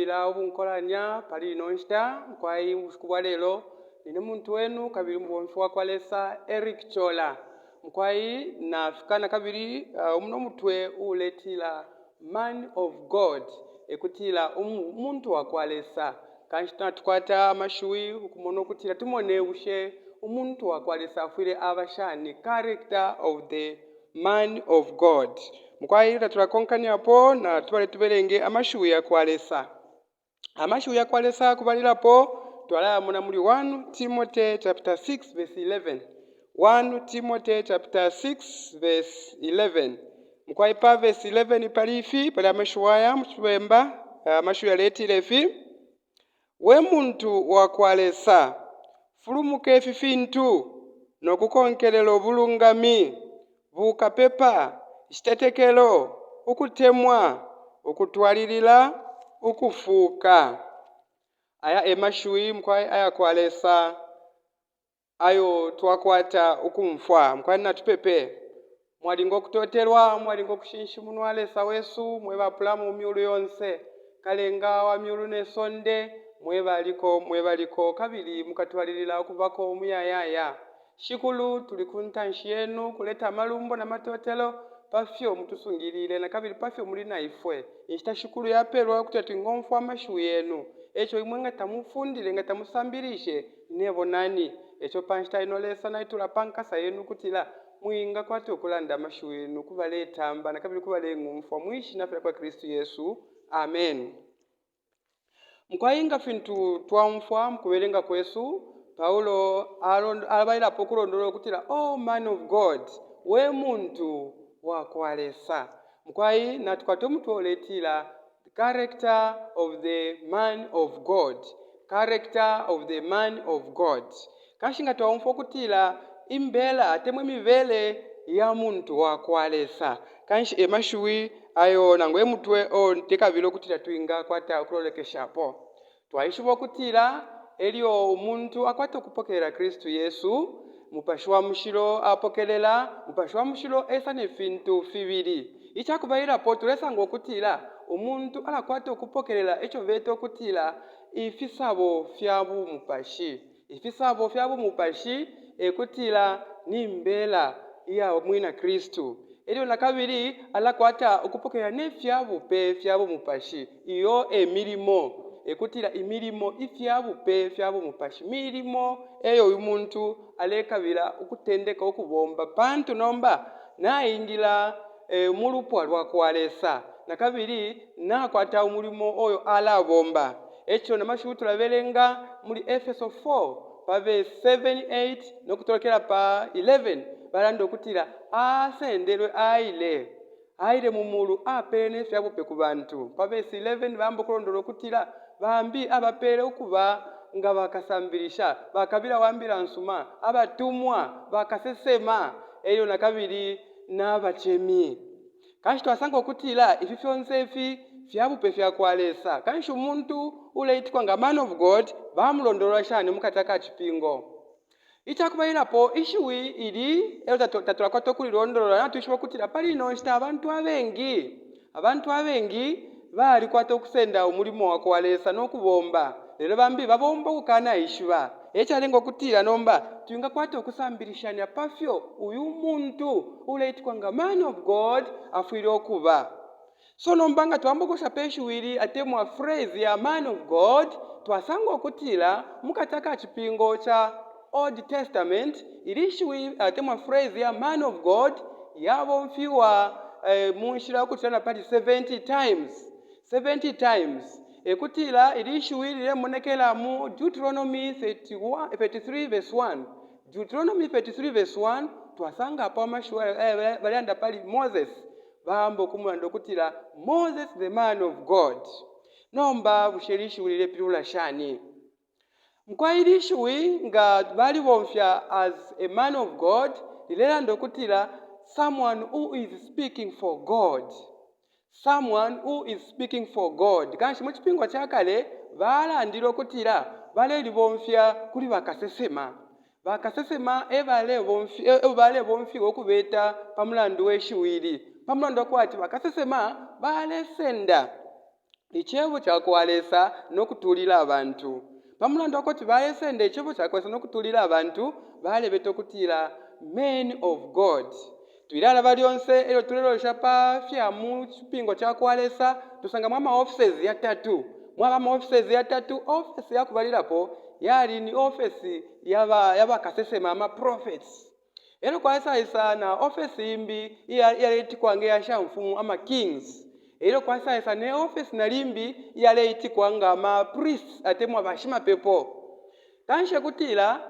bila obunkolanya pali nonsta mkwai usiku lelo nine muntu wenu kabiri mbonfu wakwa Lesa Eric Chola mkwai na fikana kabiri umuno mutwe uletila man of God ekutila muntu wakwa Lesa kanshita tukwata amashui ukumono kutila tumone ushe umuntu wakwa Lesa afire abashani character of the man of God mkwai tatulakonkani apo na tuberenge amashui yakwa Lesa. Amashui yakwa Lesa kubalirapo twala muna muri 1 Timothy chapter 6 verse 11. 1 Timothy chapter 6 verse 11. Mkwai pa verse 11 palifi pali amashuaya mchwemba amashu yaletile fi we muntu wakwa Lesa fulumuke fifintu nokukonkelela obulungami bukapepa chitetekelo ukutemwa ukutwalilila ukufuka aya emashui mkwai aya kwa Lesa ayo twakwata ukumfwa mkwai natupepe mwalingo kutotelwa mwalingo kushinshimunwa Lesa wesu mwebapulamu myulu yonse kalenga wa myulu nesonde mwebaliko kabili mukatwalilila okuvako omuyayaya shikulu tuli kuntanshi yenu kuleta malumbo na matotelo pafyo mutusungilile na kabili pafyo muli na ifwe inshita shikulu yapelwa kuti atingomfu amashu yenu echo imwe ngatamufundile ngatamusambilishe nebo nani echo panshita ino Lesa naitula pankasa yenu kutila mwinga kwati okulanda amashu yenu kubaletamba na kabili kubalengumfwa mwishi nafela kwa Kristu Yesu amen. Mkwayinga fintu twamfwa mkubelenga kwesu Paulo alabaila pokulondolo kutila oh man of God we muntu wakwa Lesa mkwai natukwate omuntu oletila character of the man of God character of the man of God kashinga twamfwa kutila imbela temwe mibele ya muntu wakwa Lesa kanshi emashui ayo nangwe mutwe tekabilo kutila tuinga kwata okulolekeshapo twaishibo kutila elio umuntu akwata okupokera Kristu Yesu mupashwa mushilo apokelela mupashwa mushilo esa nefintu fibili ichakubaira po tulesa ngokutila umuntu alakwata okupokelela echo veto kutila ifisabo fyabu mupashi ekutila nimbela ya mwina Kristu elio nakabili alakwata okupokera nefyabu pe fyabu mupashi iyo emilimo ekutila imilimo ifyabu pe fyabu mupashi milimo eyo umuntu alekabila ukutendeka okubomba pantu nomba naingila mulupwa lwakwa Lesa nakabili nakwata umulimo oyo alabomba echo namashu tulabelenga muri Efeso 4 pa verse 7 8 nokutolekera pa 11 balando kutila asendelwe aile mumulu apene fyabu pe kubantu pa verse 11 bambo kulondolo kutila bambi abapele ukuba nga bakasambilisha bakabila wambila nsuma abatumwa bakasesema eyo nakabili n'abachemi kanshi twasanga okutila ifi fyonse efi fyabupe fyakwa Lesa kanshi umuntu uleitikwa nga man of God bamulondolola shani mukataka chipingo ichakubairapo ishiwi ili eyo tatulakwata okulilondolola natuishiwa kutila pali nonshita abantu abengi bali kwata okusenda omulimo wakwa Lesa n'okubomba lero bambi babomba okukana ishiba echalengo kutila nomba tuinga kwata okusambilishanya pafyo uyu muntu uleitikwa nga man of God afwile okuba so nombanga twambokosha peshiwili atemwa phrase ya man of God twasanga okutila mukataka chipingo cha Old Testament ilishiwi atemwa phrase ya man of God yabomfiwa munshira okutila pali 70 times ekutila ilishuwilile monekela mu Deuteronomy 33 verse 1 Deuteronomy 33 verse 1 twasanga pa amashuwa balianda pali Moses bambo kumulando kutila Moses the man of God nomba bushelishuwilile pilula shani mkwailishuwi nga bali bomfya as a man of God lilelando kutila someone who is speaking for God kanshi muchipingo chakale balandilo kutila baleli bomfya kuli bakasesema ebale bomfya okubeta pamulandu weshiwili pamulandu kwati bakasesema balesenda ichebo kyakwalesa n'okutulira abantu pamulandu okoti balesende ichebo kyakwalesa n'okutulira abantu balebeta okutira men of God twirala balyonse ero tulelosha pafya mu kipingo kyakwalesa tusangamu amaoffices yatatu mwaba amaoffices yatatu office yakubalirapo yali ni office yabakasesema amaprophets ero kwasaisa na office imbi yaleetikwange yashamfumu ama kings ero kwasaisa ne office nalimbi yaleetikwanga ama priests atemwa bashimapepo kanshe kutila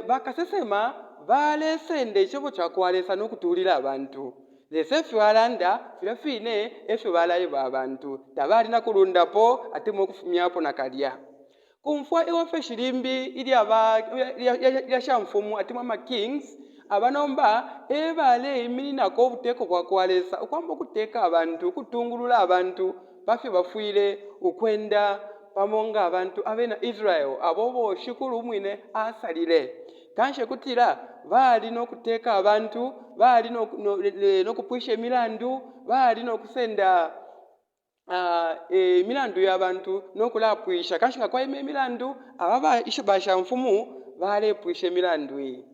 bakasesema balesende ichebo kyakwalesa n'okutulira abantu lese ffe walanda firafine effe balayiba abantu tabalina kulundapo atemwa okufumyapo nakalya kumfwa iwafe shilimbi ili yashamfumu atemwa ama kings abanomba ebale imilinako obuteko bwakwalesa okwamba okuteka abantu okutungulula abantu baffe bafuire okwenda pamonga abantu abena Israel abobo shikulu mwine asalire kanshe kutira bali n'okuteka abantu bali n'okupwisha emilandu bali n'okusenda emilandu y'abantu n'okulapwisha kanshe nga kwaime emilandu ababa bashamfumu balepwisha emilandu iyi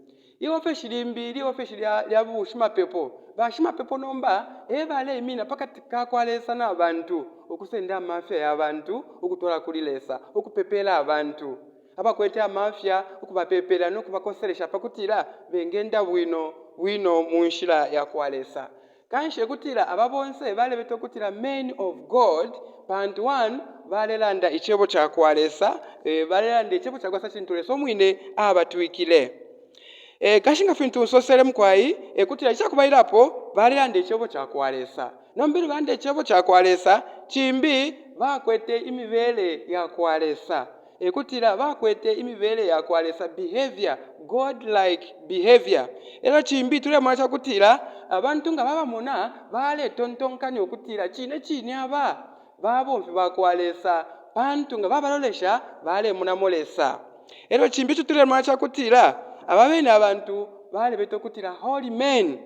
iwafe shilimbi liwafe lya Shimapepo bashimapepo nomba ebale emina pakati kakwalesa n'abantu okusenda amafya y'abantu okutwala kuli Lesa okupepela abantu abakwete amafya okubapepela n'okubakoselesha pakutira bengenda bwino munshira yakwalesa kanshe kutira ababonse balebeta okutira men of God bantu one balelanda ichebo kyakwalesa balelanda ichebo kyakwalesa chintulesa omwine abatwikile kashinga fintu nsosele mkwai kutira ichakubairapo balelanda ichebo kyakwalesa nombiri bande ichebo kyakwalesa chimbi bakwete imibele yakwalesa kutira bakwete imibele yakwalesa behavior godlike behavior ero chimbi tule mwacha kutira abantu nga babamona bale tontonkanya okutira chine aba babomfi bakwalesa bantu nga babalolesha bale munamolesa ero chimbi tutule mwacha kutira ababene abantu bale beto kutira holy men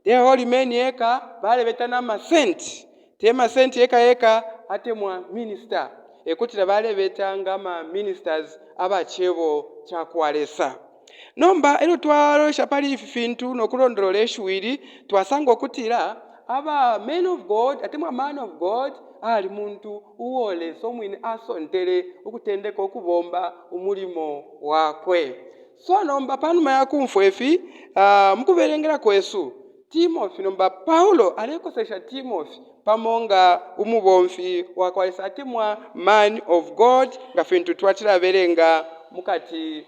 the holy men yeka bale betana masent tema sent yeka atemwa minister kutira bale betanga ama ministers abachebo kyakwalesa nomba ero twalosha pali ifintu nokulondolola eshuwiri twasanga okutira aba men of God atemwa man of God ali muntu uwolesa omwine asontere okutendeka okubomba umulimo wakwe so nomba panuma yakumfu efi mukuberengera kwesu Timothy nomba Paulo alekosesha Timothy pamonga umubomfi wakwalesa atemwa man of God nga fintu twatira berenga mukati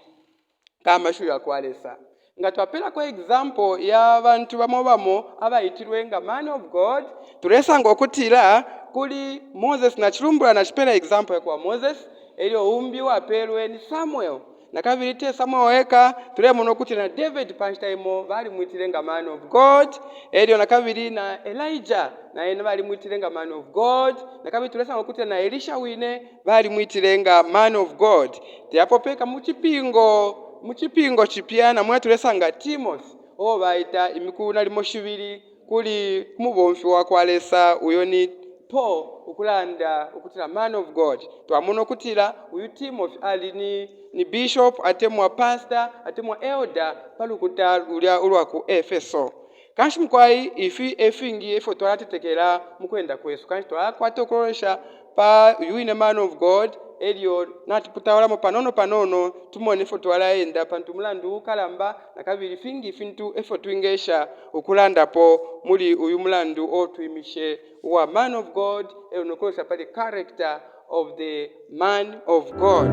kamashu yakwalesa nga twapela kwa example ya bantu bamobamo abayitirwe nga man of God tulesanga okutira kuli Moses na chilumbula na chipela example kwa Moses elio umbi wapelwe ni Samuel na kabirite Samuel weka tulemo nokutira na David pashtaimo bali mwitirenga man of God elio na kabiri na Elijah na ene bali mwitirenga man of God na kabiri tulesanga okutira na Elisha wine bali mwitirenga man of God tiapopeka muchipingo chipyana mwatulesanga Timothy baita imikuna limo shibiri kuli mubomfi wakwalesa uyo ni Paul ukulanda ukutira man of God twamuno kutira uyu Timothy ali ni bishop atemwa pastor atemwa elder palukuta ulwa ku Efeso kanshi mkwai ifi efingi efo twalatetekera mukwenda kwesu kanshi twakwata okulosha pa uyu man of God elio natiputawalamo panono tumone efo twalaenda pantu mulandu kalamba na kabiri fingi fintu efo twingesha ukulandapo muli uyu mulandu otwimishe wa man of God nokolosha pali character of the man of God.